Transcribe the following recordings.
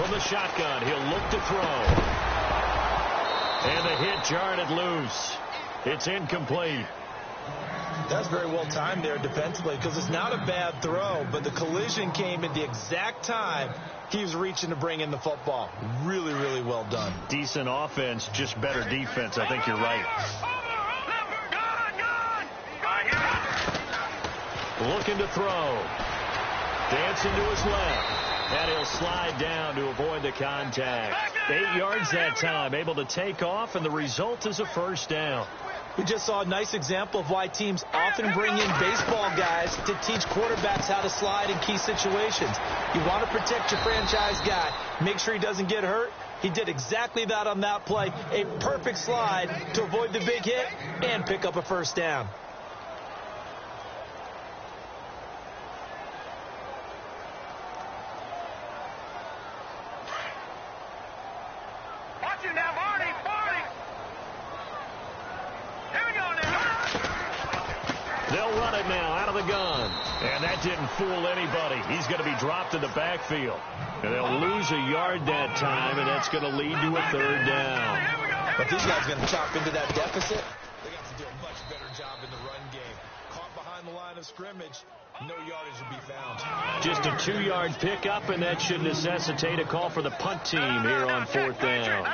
From the shotgun, he'll look to throw. And the hit jarred it loose. It's incomplete. That's very well timed there defensively because it's not a bad throw, but the collision came at the exact time he was reaching to bring in the football. Really, really well done. Decent offense, just better defense. I think you're right. Looking to throw. Dancing to his left. And he'll slide down to avoid the contact. 8 yards that time, able to take off, and the result is a first down. We just saw a nice example of why teams often bring in baseball guys to teach quarterbacks how to slide in key situations. You want to protect your franchise guy. Make sure he doesn't get hurt. He did exactly that on that play. A perfect slide to avoid the big hit and pick up a first down. Watch it now, Marty. They'll run it now out of the gun. And that didn't fool anybody. He's going to be dropped in the backfield. And they'll lose a yard that time, and that's going to lead to a third down. But these guys are going to chop into that deficit. They got to do a much better job in the run game. Caught behind the line of scrimmage. No yardage to be found. Just a 2-yard pickup, and that should necessitate a call for the punt team here on fourth down.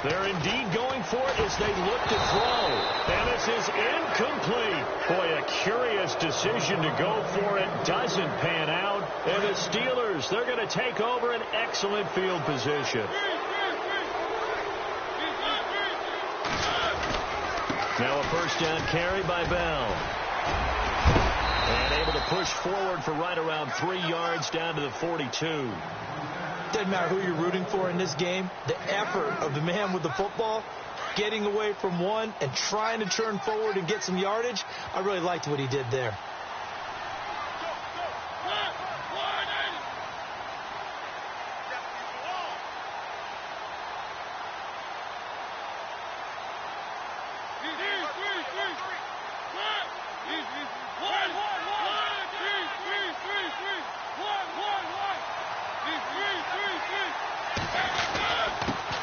They're indeed going for it as they look to throw. And this is incomplete. Boy, a curious decision to go for it. Doesn't pan out. And the Steelers, they're going to take over an excellent field position. Now a first down carry by Bell. And able to push forward for right around 3 yards down to the 42. Doesn't matter who you're rooting for in this game. The effort of the man with the football, getting away from one and trying to turn forward and get some yardage, I really liked what he did there.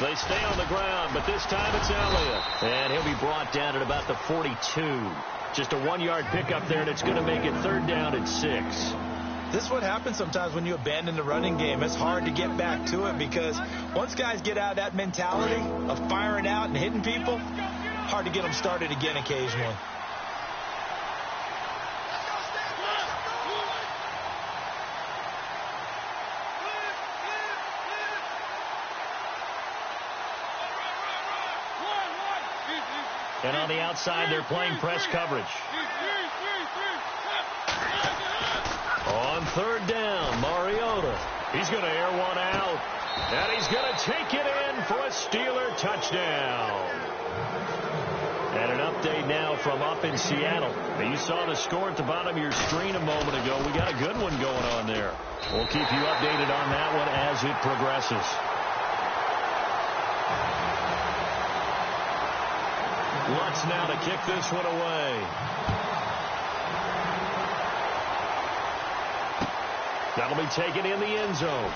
They stay on the ground, but this time it's Elliott. And he'll be brought down at about the 42. Just a 1-yard pickup there, and it's going to make it third down at 6. This is what happens sometimes when you abandon the running game. It's hard to get back to it because once guys get out of that mentality of firing out and hitting people, hard to get them started again occasionally. And on the outside, they're playing press coverage. On third down, Mariota. He's going to air one out. And he's going to take it in for a Steeler touchdown. And an update now from up in Seattle. Now, you saw the score at the bottom of your screen a moment ago. We got a good one going on there. We'll keep you updated on that one as it progresses. Lutz now to kick this one away. That'll be taken in the end zone.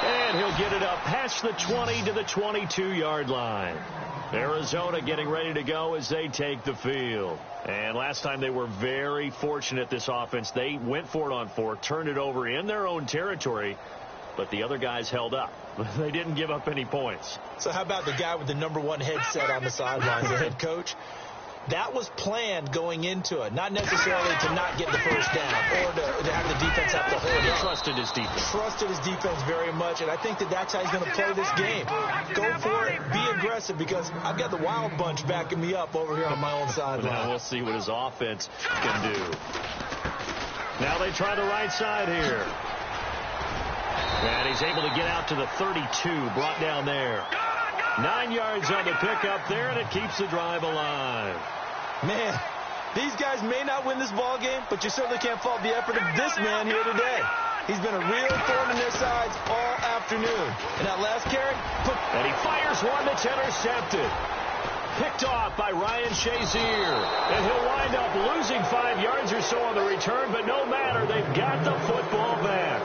And he'll get it up past the 20 to the 22-yard line. Arizona getting ready to go as they take the field. And last time they were very fortunate, this offense. They went for it on 4, turned it over in their own territory, but the other guys held up. They didn't give up any points. So how about the guy with the #1 headset on the sidelines, the head coach? That was planned going into it, not necessarily to not get the first down or to have the defense have to hold it. He trusted his defense. Trusted his defense very much, and I think that's how he's going to play this game. Go for it, be aggressive, because I've got the wild bunch backing me up over here on my own sideline. Now we'll see what his offense can do. Now they try the right side here. And he's able to get out to the 32, brought down there. 9 yards on the pickup there, and it keeps the drive alive. Man, these guys may not win this ball game, but you certainly can't fault the effort of this man here today. He's been a real thorn in their sides all afternoon. And that last carry, and he fires one that's intercepted. picked off by Ryan Shazier. And he'll wind up losing 5 yards or so on the return, but no matter, they've got the football back.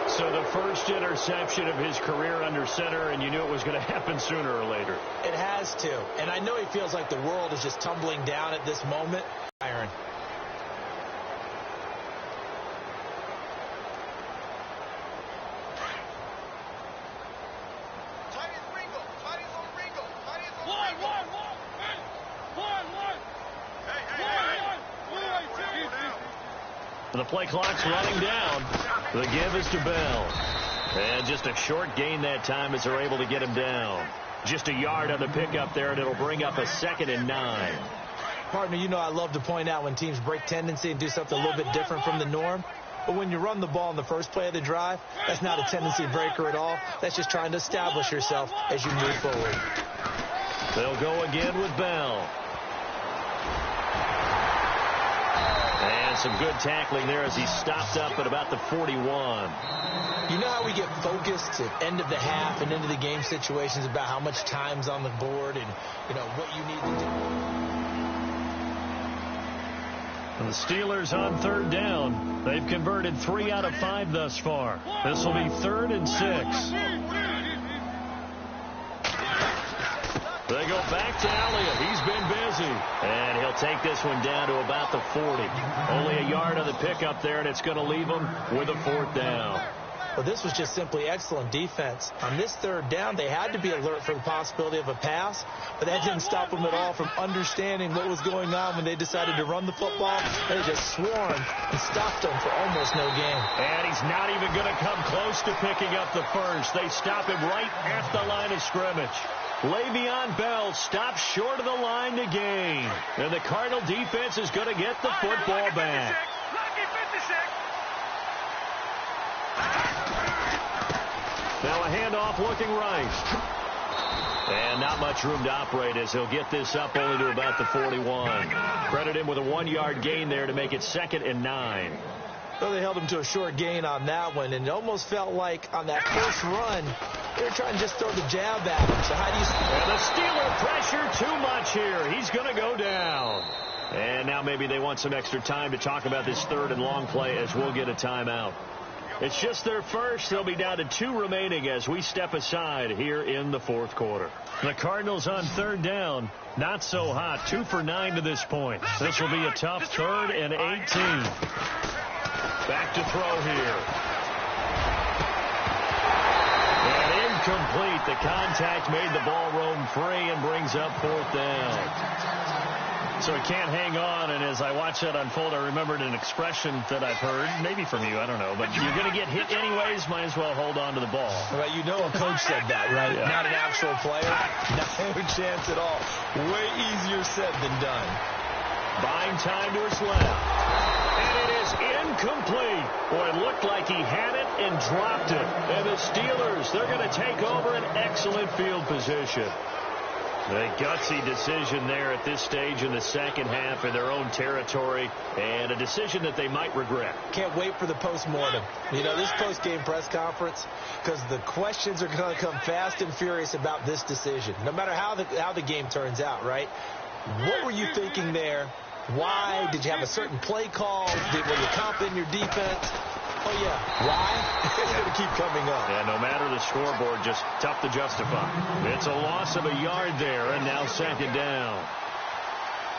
So the first interception of his career under center, and you knew it was going to happen sooner or later. It has to. And I know he feels like the world is just tumbling down at this moment. Iron. The play clock's running down. The give is to Bell. And just a short gain that time as they're able to get him down. Just a yard on the pickup there, and it'll bring up a 2nd and 9. Partner, you know I love to point out when teams break tendency and do something a little bit different from the norm. But when you run the ball in the first play of the drive, that's not a tendency breaker at all. That's just trying to establish yourself as you move forward. They'll go again with Bell. And some good tackling there as he stopped up at about the 41. You know how we get focused at end of the half and into the game situations about how much time's on the board and, you know, what you need to do. And the Steelers on 3rd down. They've converted 3 out of 5 thus far. This will be 3rd and 6. They go back to Elliott. He's been busy. And he'll take this one down to about the 40. Only a yard on the pickup there, and it's going to leave him with a 4th down. Well, this was just simply excellent defense. On this 3rd down, they had to be alert for the possibility of a pass, but that didn't stop them at all from understanding what was going on when they decided to run the football. They just swarmed and stopped them for almost no gain. And he's not even going to come close to picking up the first. They stop him right at the line of scrimmage. Le'Veon Bell stops short of the line to gain. And the Cardinal defense is going to get the football back. Now a handoff looking right. And not much room to operate as he'll get this up only to about the 41. Credit him with a 1-yard gain there to make it 2nd and 9. Well, they held him to a short gain on that one, and it almost felt like on that first run, they were trying to just throw the jab at him. So how do you... And the Steeler pressure too much here. He's going to go down. And now maybe they want some extra time to talk about this 3rd and long play as we'll get a timeout. It's just their first. They'll be down to 2 remaining as we step aside here in the 4th quarter. The Cardinals on 3rd down. Not so hot. 2 for 9 to this point. This will be a tough 3rd and 18. Back to throw here. And incomplete. The contact made the ball roam free and brings up 4th down. So he can't hang on, and as I watch that unfold, I remembered an expression that I've heard, maybe from you, I don't know, but you're going to get hit anyways, might as well hold on to the ball. Well, you know a coach said that, right? Yeah. Not an actual player. No chance at all. Way easier said than done. Buying time to his left. And it is incomplete. Boy, it looked like he had it and dropped it. And the Steelers, they're going to take over an excellent field position. A gutsy decision there at this stage in the second half in their own territory, and a decision that they might regret. Can't wait for the postmortem. You know, this post-game press conference, because the questions are going to come fast and furious about this decision, no matter how the game turns out, right? What were you thinking there? Why? Did you have a certain play call? Were you confident in your defense? Oh, yeah. Why? It's going to keep coming up. Yeah, no matter the scoreboard, just tough to justify. It's a loss of a yard there, and now 2nd down.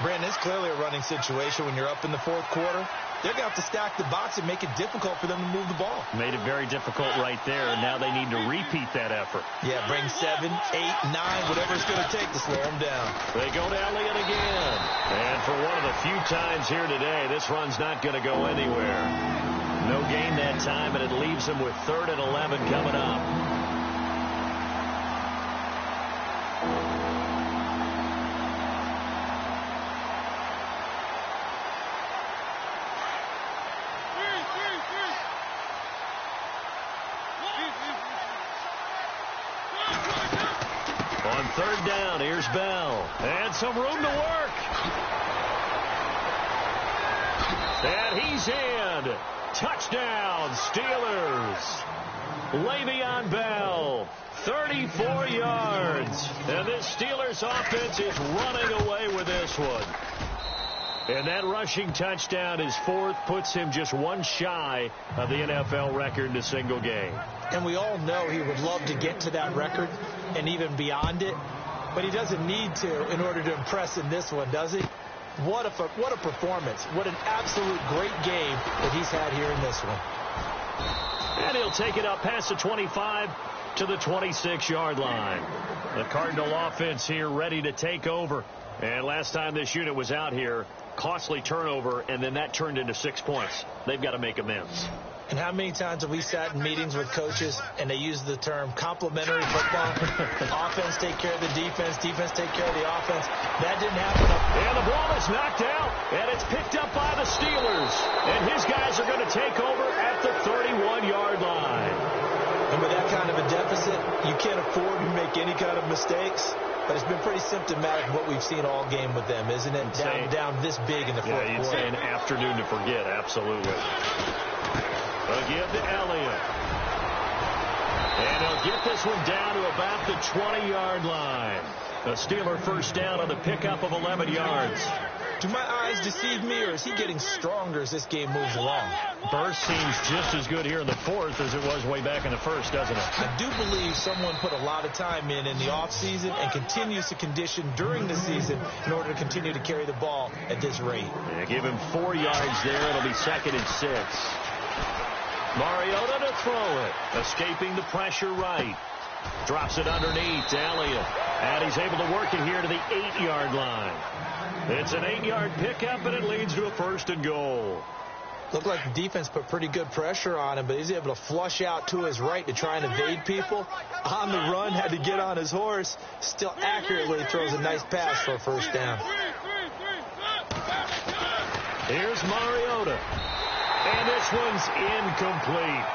Brandon, it's clearly a running situation when you're up in the 4th quarter. They're going to have to stack the box and make it difficult for them to move the ball. Made it very difficult right there, and now they need to repeat that effort. Yeah, bring 7, 8, 9, whatever it's going to take to slow them down. They go to Elliott again. And for one of the few times here today, this run's not going to go anywhere. No gain that time, and it leaves them with 3rd and 11 coming up. On 3rd down, here's Bell. And some room to work. And he's in. Touchdown, Steelers. Le'Veon Bell, 34 yards. And this Steelers offense is running away with this one. And that rushing touchdown, his fourth, puts him just one shy of the NFL record in a single game. And we all know he would love to get to that record and even beyond it. But he doesn't need to in order to impress in this one, does he? What a performance. What an absolute great game that he's had here in this one. And he'll take it up past the 25 to the 26-yard line. The Cardinal offense here ready to take over. And last time this unit was out here, costly turnover, and then that turned into 6 points. They've got to make amends. And how many times have we sat in meetings with coaches and they use the term complementary football? Offense take care of the defense, defense take care of the offense. That didn't happen. And the ball is knocked out, and it's picked up by the Steelers. And his guys are going to take over at the 31-yard line. And with that kind of a deficit, you can't afford to make any kind of mistakes. But it's been pretty symptomatic of what we've seen all game with them, isn't it? Down this big in the fourth quarter. Yeah, you'd say an afternoon to forget, absolutely. They'll give to Elliott. And he'll get this one down to about the 20-yard line. A Steeler first down on the pickup of 11 yards. Do my eyes deceive me, or is he getting stronger as this game moves along? Burst seems just as good here in the fourth as it was way back in the first, doesn't it? I do believe someone put a lot of time in the offseason and continues to condition during the season in order to continue to carry the ball at this rate. Yeah, give him 4 yards there. It'll be 2nd and 6. Mariota to throw it. Escaping the pressure right. Drops it underneath to Elliott. And he's able to work it here to the 8-yard line. It's an 8-yard pickup, and it leads to a 1st and goal. Looked like the defense put pretty good pressure on him, but he's able to flush out to his right to try and evade people. On the run, had to get on his horse. Still accurately throws a nice pass for a first down. Here's Mariota. And this one's incomplete.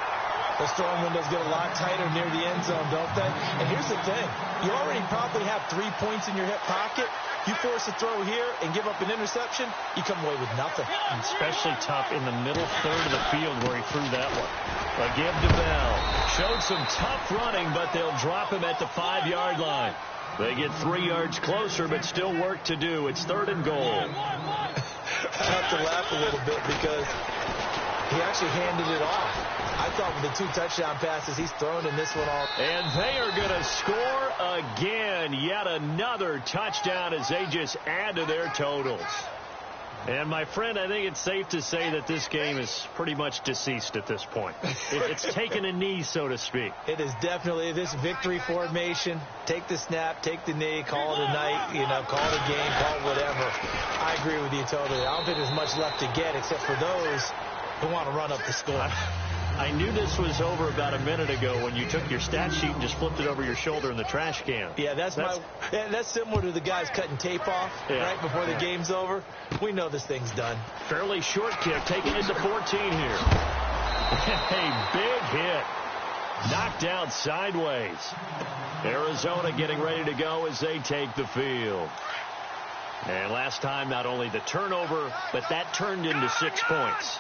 Those throwing windows get a lot tighter near the end zone, don't they? And here's the thing. You already probably have 3 points in your hip pocket. You force a throw here and give up an interception, you come away with nothing. Especially tough in the middle third of the field where he threw that one. A give to Bell. Showed some tough running, but they'll drop him at the 5-yard line. They get 3 yards closer, but still work to do. It's 3rd and goal. I have to laugh a little bit because he actually handed it off. I thought with the 2 touchdown passes, he's thrown in this one all. And they are going to score again. Yet another touchdown as they just add to their totals. And, my friend, I think it's safe to say that this game is pretty much deceased at this point. It's taken a knee, so to speak. It is definitely this victory formation. Take the snap, take the knee, call it a night, call it a game, call it whatever. I agree with you totally. I don't think there's much left to get except for those who want to run up the score. I knew this was over about a minute ago when you took your stat sheet and just flipped it over your shoulder in the trash can. Yeah, that's similar to the guys cutting tape off right before the game's over. We know this thing's done. Fairly short kick, taking it to 14 here. A big hit. Knocked down sideways. Arizona getting ready to go as they take the field. And last time, not only the turnover, but that turned into 6 points.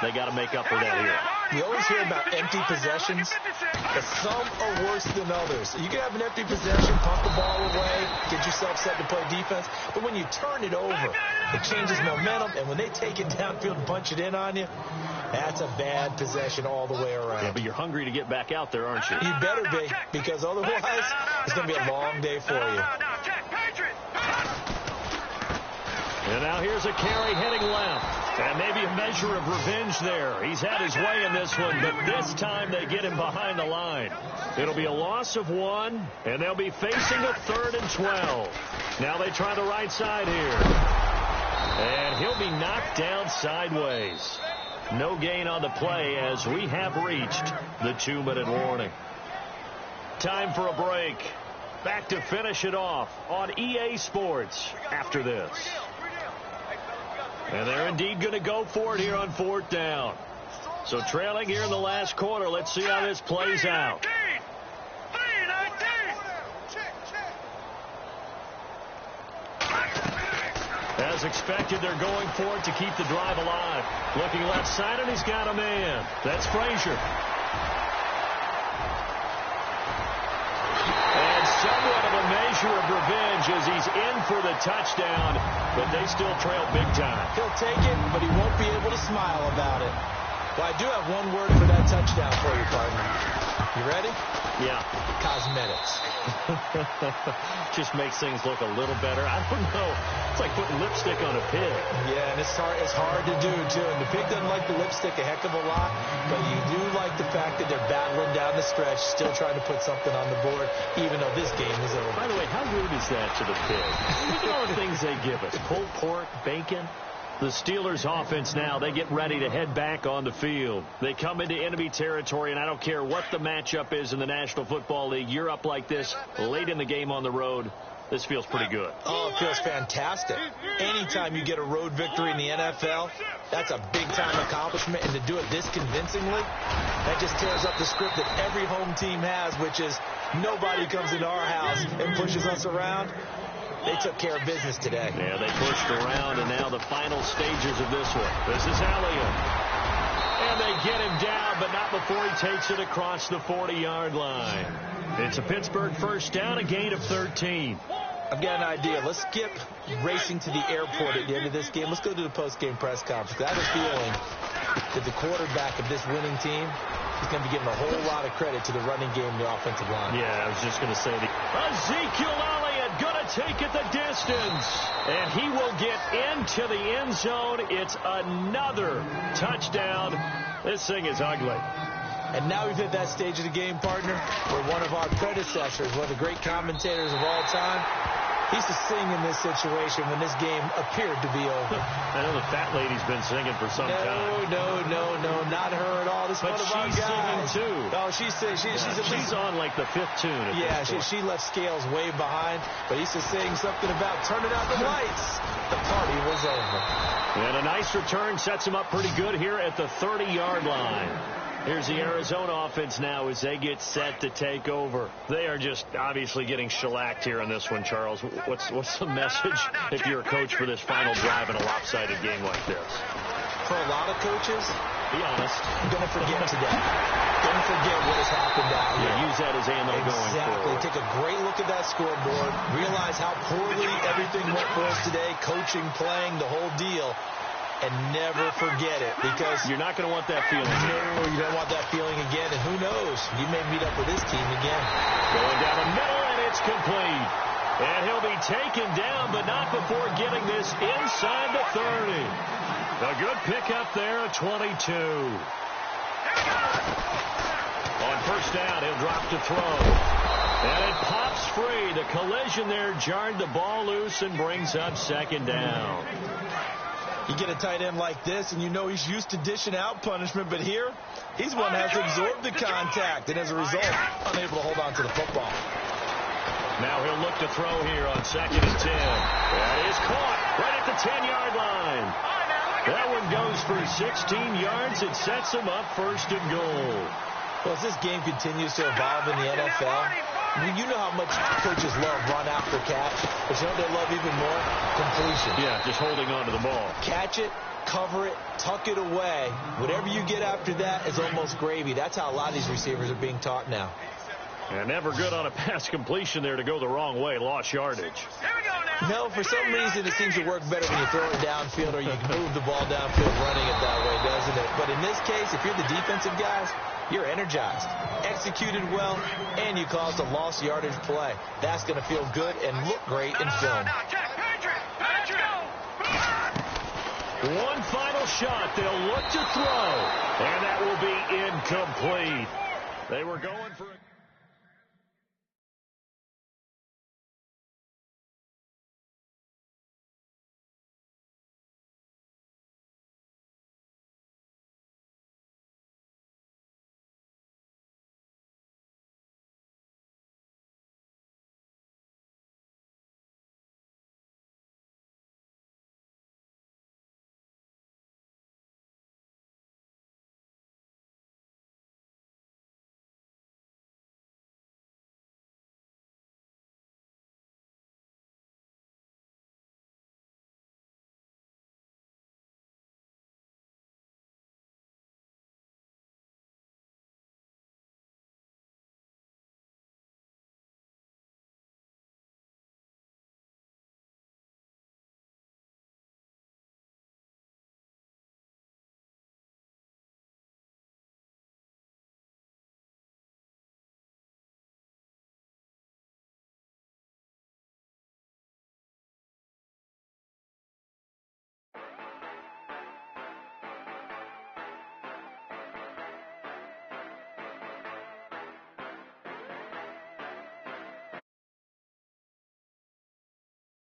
They got to make up for that here. You always hear about empty possessions, but some are worse than others. You can have an empty possession, pump the ball away, get yourself set to play defense, but when you turn it over, it changes momentum, and when they take it downfield and punch it in on you, that's a bad possession all the way around. Yeah, but you're hungry to get back out there, aren't you? You better be, because otherwise, it's going to be a long day for you. And now here's a carry heading left. And maybe a measure of revenge there. He's had his way in this one, but this time they get him behind the line. It'll be a loss of 1, and they'll be facing a 3rd and 12. Now they try the right side here. And he'll be knocked down sideways. No gain on the play as we have reached the 2-minute warning. Time for a break. Back to finish it off on EA Sports after this. And they're indeed going to go for it here on 4th down. So trailing here in the last quarter. Let's see how this plays out. As expected, they're going for it to keep the drive alive. Looking left side, and he's got a man. That's Frazier. And somewhat of a measure of revenge as he's in for the touchdown, but they still trail big time. He'll take it, but he won't be able to smile about it. Well, I do have one word for that touchdown for you, partner. You ready? Yeah. Cosmetics. Just makes things look a little better. I don't know. It's like putting lipstick on a pig. Yeah, and it's hard to do, too. And the pig doesn't like the lipstick a heck of a lot, but you do like the fact that they're battling down the stretch, still trying to put something on the board, even though this game is over. By the way, how rude is that to the pig? Look at all the things they give us. Pulled pork, bacon. The Steelers offense now, they get ready to head back on the field. They come into enemy territory, and I don't care what the matchup is in the National Football League. You're up like this late in the game on the road. This feels pretty good. Oh, it feels fantastic. Anytime you get a road victory in the NFL, that's a big-time accomplishment. And to do it this convincingly, that just tears up the script that every home team has, which is nobody comes into our house and pushes us around. They took care of business today. Yeah, they pushed around, and now the final stages of this one. This is Elliott. And they get him down, but not before he takes it across the 40-yard line. It's a Pittsburgh first down, a gain of 13. I've got an idea. Let's skip racing to the airport at the end of this game. Let's go to the post-game press conference. I have a feeling that the quarterback of this winning team is going to be getting a whole lot of credit to the running game and the offensive line. Yeah, I was just going to say Ezekiel Elliott going to take it the distance. And he will get into the end zone. It's another touchdown. This thing is ugly. And now we've hit that stage of the game, partner, where one of our predecessors, one of the great commentators of all time, he used to sing in this situation when this game appeared to be over. I know the fat lady's been singing for some time. No, not her at all. This is one of our guys. But she's singing too. No, she's on like the fifth tune. Yeah, she left Scales way behind, but he used to sing something about turning out the lights. The party was over. And a nice return sets him up pretty good here at the 30-yard line. Here's the Arizona offense now as they get set to take over. They are just obviously getting shellacked here in this one, Charles. What's the message if you're a coach for this final drive in a lopsided game like this? For a lot of coaches, be honest, don't forget today. Don't forget what has happened out here. Yeah, use that as ammo going forward. Exactly. Take a great look at that scoreboard. Realize how poorly everything went for us today. Coaching, playing, the whole deal. And never forget it, because you're not going to want that feeling. No, you don't want that feeling again. And who knows? You may meet up with this team again. Going down the middle, and it's complete. And he'll be taken down, but not before getting this inside the 30. A good pickup there at 22. On first down, he'll drop to throw. And it pops free. The collision there jarred the ball loose and brings up second down. You get a tight end like this, and you know he's used to dishing out punishment, but here, he's one that has to absorb the contact, and as a result, unable to hold on to the football. Now he'll look to throw here on 2nd and 10. That is caught right at the 10-yard line. That one goes for 16 yards. It sets him up first and goal. Well, as this game continues to evolve in the NFL, you know how much coaches love run after catch, but you know what they love even more? Completion. Yeah, just holding on to the ball. Catch it, cover it, tuck it away. Whatever you get after that is almost gravy. That's how a lot of these receivers are being taught now. And never good on a pass completion there to go the wrong way. Lost yardage. No, for some reason it seems to work better when you throw it downfield or you can move the ball downfield running it that way, doesn't it? But in this case, if you're the defensive guys, you're energized, executed well, and you caused a lost yardage play. That's going to feel good and look great in film. One final shot. They'll look to throw, and that will be incomplete. They were going for a